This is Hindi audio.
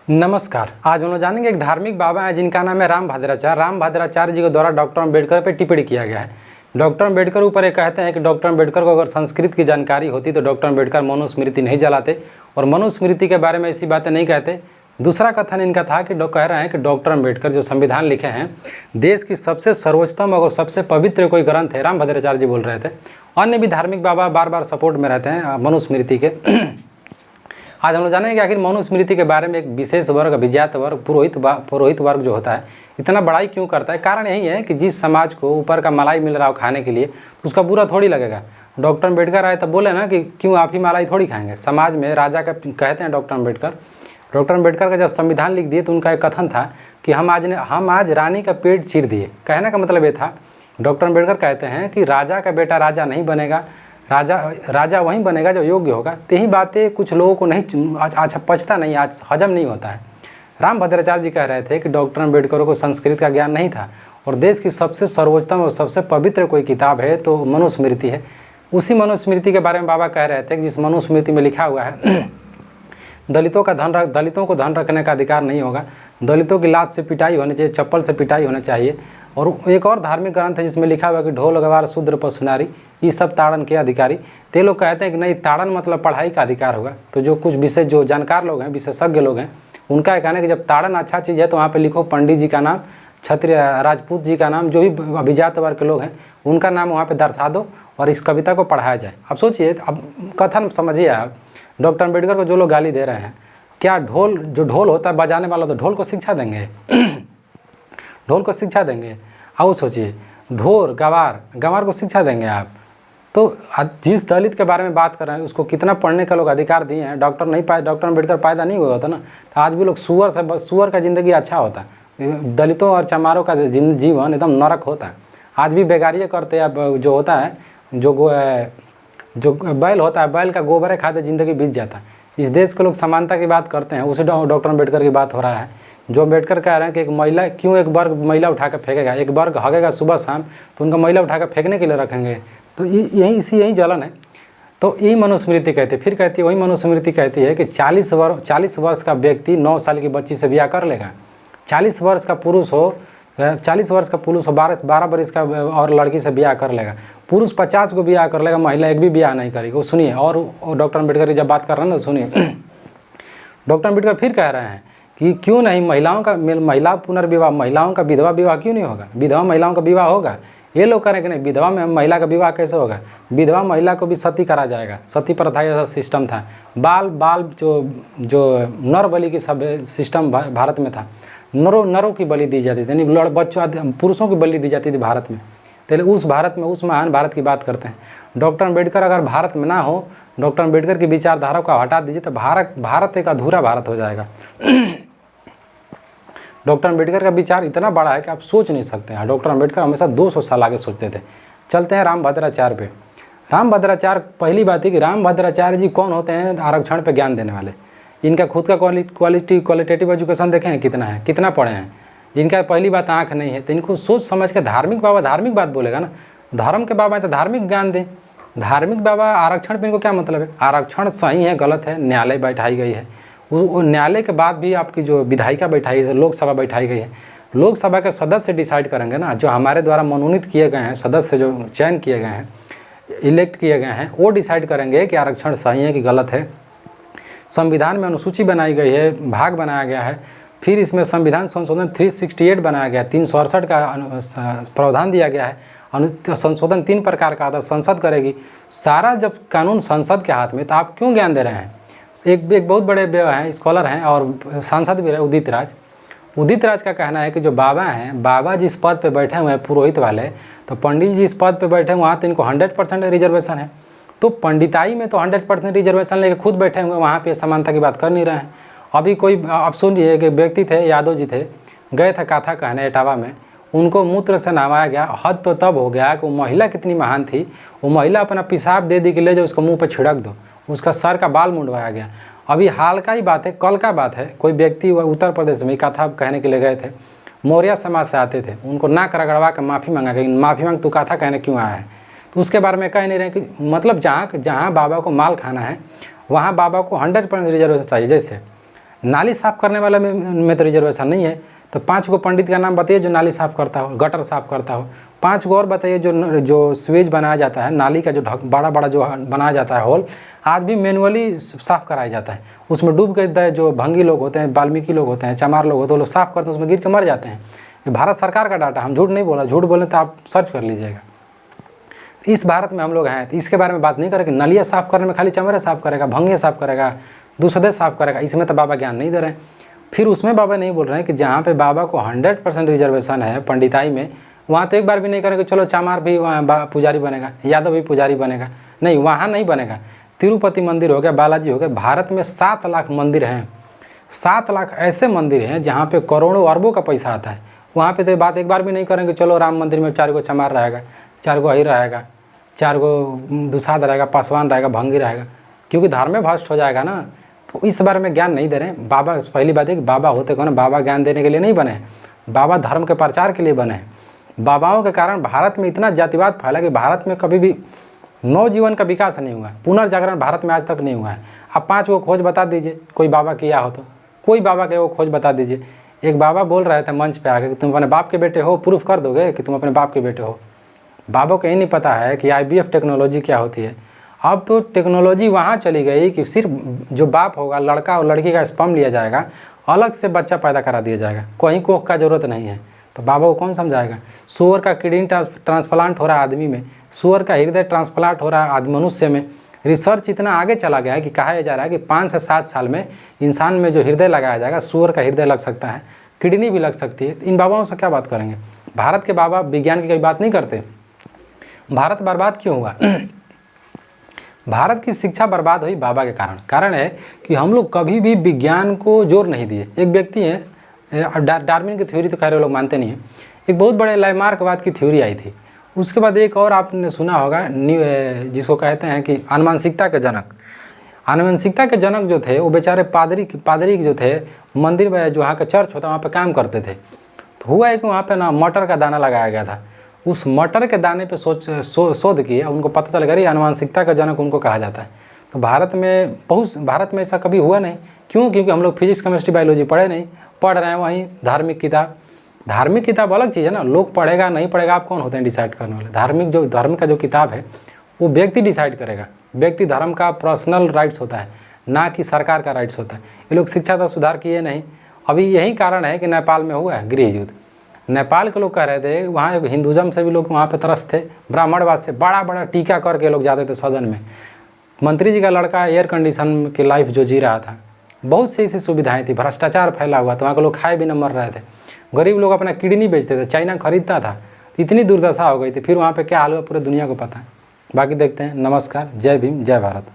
नमस्कार। आज हम लोग जानेंगे एक धार्मिक बाबा हैं जिनका नाम है रामभद्राचार्य। रामभद्राचार्य जी के द्वारा डॉक्टर अम्बेडकर पर टिप्पणी किया गया है। डॉक्टर अम्बेडकर ऊपर ये कहते हैं कि डॉक्टर अम्बेडकर को अगर संस्कृत की जानकारी होती तो डॉक्टर अम्बेडकर मनुस्मृति नहीं जलाते और मनुस्मृति के बारे में ऐसी बातें नहीं कहते। दूसरा कथन इनका था कि कह रहे हैं कि डॉक्टर अम्बेडकर जो संविधान लिखे हैं, देश की सबसे सर्वोच्चतम और सबसे पवित्र कोई ग्रंथ है। रामभद्राचार्य जी बोल रहे थे। अन्य भी धार्मिक बाबा बार बार सपोर्ट में रहते हैं मनुस्मृति के। आज हम लोग जानेंगे कि आखिर मनुस्मृति के बारे में एक विशेष वर्ग, अभिजात वर्ग, पुरोहित वर्ग जो होता है इतना बड़ाई क्यों करता है। कारण यही है कि जिस समाज को ऊपर का मलाई मिल रहा हो खाने के लिए तो उसका बुरा थोड़ी लगेगा। डॉक्टर अम्बेडकर आए तब बोले ना कि क्यों आप ही मलाई थोड़ी खाएंगे। समाज में राजा का कहते हैं डॉक्टर अम्बेडकर का जब संविधान लिख दिए तो उनका एक कथन था कि हम आज रानी का पेट चीर दिए। कहने का मतलब ये था, डॉक्टर अम्बेडकर कहते हैं कि राजा का बेटा राजा नहीं बनेगा, राजा वहीं बनेगा जो योग्य होगा। तो यही बातें कुछ लोगों को नहीं अच्छा पचता नहीं, आज हजम नहीं होता है। रामभद्राचार्य जी कह रहे थे कि डॉक्टर अम्बेडकर को संस्कृत का ज्ञान नहीं था और देश की सबसे सर्वोच्चतम और सबसे पवित्र कोई किताब है तो मनुस्मृति है। उसी मनुस्मृति के बारे में बाबा कह रहे थे कि जिस मनुस्मृति में लिखा हुआ है दलितों को धन रखने का अधिकार नहीं होगा, दलितों की लात से पिटाई होनी चाहिए, चप्पल से पिटाई होनी चाहिए। और एक और धार्मिक ग्रंथ है जिसमें लिखा हुआ है कि ढोल गवार शूद्र पशुनारी ये सब ताड़न के अधिकारी। ते लोग कहते हैं कि नहीं, ताड़न मतलब पढ़ाई का अधिकार होगा। तो जो कुछ जो जानकार लोग हैं, विशेषज्ञ लोग हैं, उनका कहना है कि जब ताड़न अच्छा चीज़ है तो वहाँ पे लिखो पंडित जी का नाम, क्षत्रिय राजपूत जी का नाम, जो भी अभिजात वर्ग के लोग हैं उनका नाम वहाँ पे दर्शा दो और इस कविता को पढ़ाया जाए। अब सोचिए, अब कथन समझिए आप, डॉक्टर अम्बेडकर को जो लोग गाली दे रहे हैं, क्या जो ढोल होता है बजाने वाला, तो ढोल को शिक्षा देंगे? ढोल को शिक्षा देंगे? आओ सोचिए, गवार को शिक्षा देंगे आप? तो जिस दलित के बारे में बात कर रहे हैं उसको कितना पढ़ने का लोग अधिकार दिए हैं। डॉक्टर अम्बेडकर पैदा नहीं हुआ होता ना, तो आज भी लोग सुअर का ज़िंदगी अच्छा होता। दलितों और चमारों का जीवन एकदम नरक होता। आज भी बेगारियाँ करते हैं। जो होता है, जो बैल होता है, बैल का गोबर खाते ज़िंदगी बीत जाता। इस देश के लोग समानता की बात करते हैं, उसी डॉक्टर अम्बेडकर की बात हो रहा है। जो अम्बेडकर कह रहे हैं कि एक महिला क्यों एक वर्ग महिला उठा कर फेंकेगा, एक वर्ग हगेगा सुबह शाम तो उनका महिला उठा कर फेंकने के लिए रखेंगे। तो यही जलन है। तो यही मनुस्मृति कहती है। फिर कहती है, वही मनुस्मृति कहती है कि 40 वर्ष का व्यक्ति 9 साल की बच्ची से ब्याह कर लेगा। 40 वर्ष का पुरुष हो 12 वर्ष का और लड़की से ब्याह कर लेगा। पुरुष 50 को ब्याह कर लेगा, महिला एक भी ब्याह नहीं करेगी। वो सुनिए, और डॉक्टर अम्बेडकर की जब बात कर रहे हैं ना, सुनिए डॉक्टर अम्बेडकर फिर कह रहे हैं कि क्यों नहीं महिला पुनर्विवाह, महिलाओं का विधवा विवाह क्यों नहीं होगा? विधवा महिलाओं का विवाह होगा। ये लोग करें कि नहीं, विधवा में महिला का विवाह कैसे होगा? विधवा महिला को भी सती करा जाएगा। सती प्रथा जैसा सिस्टम था। बाल जो नर बलि की सब सिस्टम भारत में था। नरों की बलि दी जाती थी, यानी बच्चों पुरुषों की बलि दी जाती थी भारत में। तो उस महान भारत की बात करते हैं। डॉक्टर अम्बेडकर अगर भारत में ना हो, डॉक्टर अम्बेडकर की विचारधारा को हटा दीजिए तो भारत एक अधूरा भारत हो जाएगा। डॉक्टर अम्बेडकर का विचार इतना बड़ा है कि आप सोच नहीं सकते हैं। डॉक्टर अम्बेडकर हमेशा 200 साल आगे सोचते थे। चलते हैं रामभद्राचार्य पे। रामभद्राचार्य, पहली बात है कि रामभद्राचार्य जी कौन होते हैं? आरक्षण पे ज्ञान देने वाले। इनका खुद का क्वालिटेटिव एजुकेशन देखें हैं कितना है, कितना पढ़े हैं। इनका पहली बात आँख नहीं है, तो इनको सोच समझ के धार्मिक बात बोलेगा ना। धर्म के बाबा है तो धार्मिक ज्ञान दें। धार्मिक बाबा आरक्षण पे इनको क्या मतलब है? आरक्षण सही है गलत है, न्यायालय बैठाई गई है। वो न्यायालय के बाद भी आपकी जो विधायिका बैठाई है, लोकसभा बैठाई गई है, लोकसभा के सदस्य डिसाइड करेंगे ना। जो हमारे द्वारा मनोनीत किए गए हैं सदस्य, जो चयन किए गए हैं, इलेक्ट किए गए हैं, वो डिसाइड करेंगे कि आरक्षण सही है कि गलत है। संविधान में अनुसूची बनाई गई है, भाग बनाया गया है। फिर इसमें संविधान संशोधन 368 बनाया गया, 368 का प्रावधान दिया गया है। संशोधन 3 प्रकार का आता, संसद करेगी। सारा जब कानून संसद के हाथ में, तो आप क्यों ज्ञान दे रहे हैं? एक बहुत बड़े हैं, स्कॉलर हैं और सांसद भी रहे, उदित राज का कहना है कि जो बाबा हैं, बाबा जिस पद पे बैठे हुए हैं पुरोहित वाले, तो पंडित जी इस पद पे बैठे हुए, वहाँ तो इनको 100% रिजर्वेशन है। तो पंडिताई में तो 100% रिजर्वेशन लेके खुद बैठे हुए, वहाँ पे समानता की बात कर नहीं रहे हैं। अभी कोई, आप सुनिए, कि व्यक्ति थे, यादव जी थे, गए थे कथा कहने इटावा में, उनको मूत्र से नहवाया गया। हद तो तब हो गया कि वो महिला कितनी महान थी। वो महिला अपना पेशाब दे दी कि ले जाओ उसको मुँह पर छिड़क दो, उसका सर का बाल मुंडवाया गया। अभी हाल का ही बात है, कल का बात है, कोई व्यक्ति उत्तर प्रदेश में कथा कहने के लिए गए थे, मौर्य समाज से आते थे, उनको नाक रगड़वा कर माफ़ी मांगा गई। माफ़ी मांग, तू कथा कहने क्यों आया है? तो उसके बारे में कह नहीं रहे कि मतलब जहाँ बाबा को माल खाना है वहाँ बाबा को 100% रिजर्वेशन चाहिए। जैसे नाली साफ़ करने वाले में तो रिजर्वेशन नहीं है। तो 5 गो पंडित का नाम बताइए जो नाली साफ़ करता हो, गटर साफ़ करता हो। 5 गो और बताइए जो स्वेज बनाया जाता है, नाली का जो बड़ा बड़ा जो बनाया जाता है होल, आज भी मैनुअली साफ़ कराया जाता है। उसमें डूब के जो भंगी लोग होते हैं, वाल्मीकि लोग होते हैं, चमार लोग होते हैं, वो लोग साफ़ करते हैं, उसमें गिर के मर जाते हैं। ये भारत सरकार का डाटा, हम झूठ नहीं बोला, झूठ बोले तो आप सर्च कर लीजिएगा। इस भारत में हम लोग हैं तो इसके बारे में बात नहीं करेंगे। नलिया साफ़ करने में खाली चमड़े साफ़ करेगा, भंगे साफ़ करेगा, दूसरे साफ़ करेगा, इसमें तो बाबा ज्ञान नहीं दे रहे हैं। फिर उसमें बाबा नहीं बोल रहे हैं कि जहाँ पे बाबा को 100% रिजर्वेशन है पंडिताई में, वहाँ तो एक बार भी नहीं करेंगे चलो चमार भी पुजारी बनेगा, यादव भी पुजारी बनेगा, नहीं, वहाँ नहीं बनेगा। तिरुपति मंदिर हो गया, बालाजी हो गया, भारत में 7 लाख मंदिर हैं। 7 लाख ऐसे मंदिर हैं जहाँ पे करोड़ों अरबों का पैसा आता है। वहाँ पे तो बात एक बार भी नहीं करेंगे चलो राम मंदिर में 4 गो चमार रहेगा, 4 गो अहिर रहेगा, 4 गो दुसाध रहेगा, पासवान रहेगा, भंगी रहेगा, क्योंकि धर्म में भ्रष्ट हो जाएगा ना। तो इस बारे में ज्ञान नहीं दे रहे हैं बाबा। पहली बात है कि बाबा होते कौन? बाबा ज्ञान देने के लिए नहीं बने हैं, बाबा धर्म के प्रचार के लिए बने हैं। बाबाओं के कारण भारत में इतना जातिवाद फैला कि भारत में कभी भी नवजीवन का विकास नहीं हुआ, पुनर्जागरण भारत में आज तक नहीं हुआ है। आप 5 गो खोज बता दीजिए, कोई बाबा किया हो तो, कोई बाबा के वो खोज बता दीजिए। एक बाबा बोल रहे थे मंच पे आके कि तुम अपने बाप के बेटे हो, प्रूफ कर दोगे कि तुम अपने बाप के बेटे हो। बाबा को यही नहीं पता है कि IVF टेक्नोलॉजी क्या होती है। अब तो टेक्नोलॉजी वहाँ चली गई कि सिर्फ जो बाप होगा, लड़का और लड़की का स्पर्म लिया जाएगा, अलग से बच्चा पैदा करा दिया जाएगा, कहीं कोख का ज़रूरत नहीं है। तो बाबा को कौन समझाएगा? सूअर का किडनी ट्रांसप्लांट हो रहा है आदमी में, सूअर का हृदय ट्रांसप्लांट हो रहा है मनुष्य में। रिसर्च इतना आगे चला गया है कि कहा जा रहा है कि 5 से 7 साल में इंसान में जो हृदय लगाया जाएगा, सूअर का हृदय लग सकता है, किडनी भी लग सकती है। इन बाबाओं से क्या बात करेंगे? भारत के बाबा विज्ञान की कोई बात नहीं करते। भारत बर्बाद क्यों हुआ? भारत की शिक्षा बर्बाद हुई बाबा के कारण। कारण है कि हम लोग कभी भी विज्ञान को जोर नहीं दिए। एक व्यक्ति है, डार्विन की थ्योरी तो खैर लोग मानते नहीं हैं, एक बहुत बड़े लैमार्कवाद की थ्योरी आई थी। उसके बाद एक और आपने सुना होगा जिसको कहते हैं कि आनुवंशिकता के जनक। आनुवंशिकता के जनक जो थे वो बेचारे पादरी जो थे, मंदिर में जो वहाँ का चर्च होता वहाँ पे काम करते थे। तो हुआ है कि वहाँ पे ना मटर का दाना लगाया गया था। उस मटर के दाने पे शोध किए, उनको पता चल गया आनुवंशिकता का जनक उनको कहा जाता है। तो भारत में ऐसा कभी हुआ नहीं। क्यों? क्योंकि हम लोग फिजिक्स, केमिस्ट्री, बायोलॉजी पढ़े नहीं, पढ़ रहे हैं वहीं धार्मिक किताब अलग चीज़ है ना। लोग पढ़ेगा नहीं पढ़ेगा, आप कौन होते हैं डिसाइड करने वाले? धर्म का जो किताब है वो व्यक्ति डिसाइड करेगा। व्यक्ति धर्म का पर्सनल राइट्स होता है, ना कि सरकार का राइट्स होता है। ये लोग शिक्षा का सुधार किए नहीं। अभी यही कारण है कि नेपाल में हुआ है गृह युद्ध। नेपाल के लोग कह रहे थे, वहाँ हिंदुज़म से भी लोग वहाँ पे त्रस्त थे, ब्राह्मणवाद से बड़ा बड़ा टीका करके लोग जाते थे सदन में। मंत्री जी का लड़का एयर कंडीशन की लाइफ जो जी रहा था, बहुत सी ऐसी सुविधाएं थी, भ्रष्टाचार फैला हुआ था, वहाँ के लोग खाए भी न मर रहे थे। गरीब लोग अपना किडनी बेचते थे, चाइना खरीदता था, इतनी दुर्दशा हो गई थी। फिर वहाँ पे क्या हाल हुआ पूरे दुनिया को पता है। बाकी देखते हैं। नमस्कार, जय भीम, जय भारत।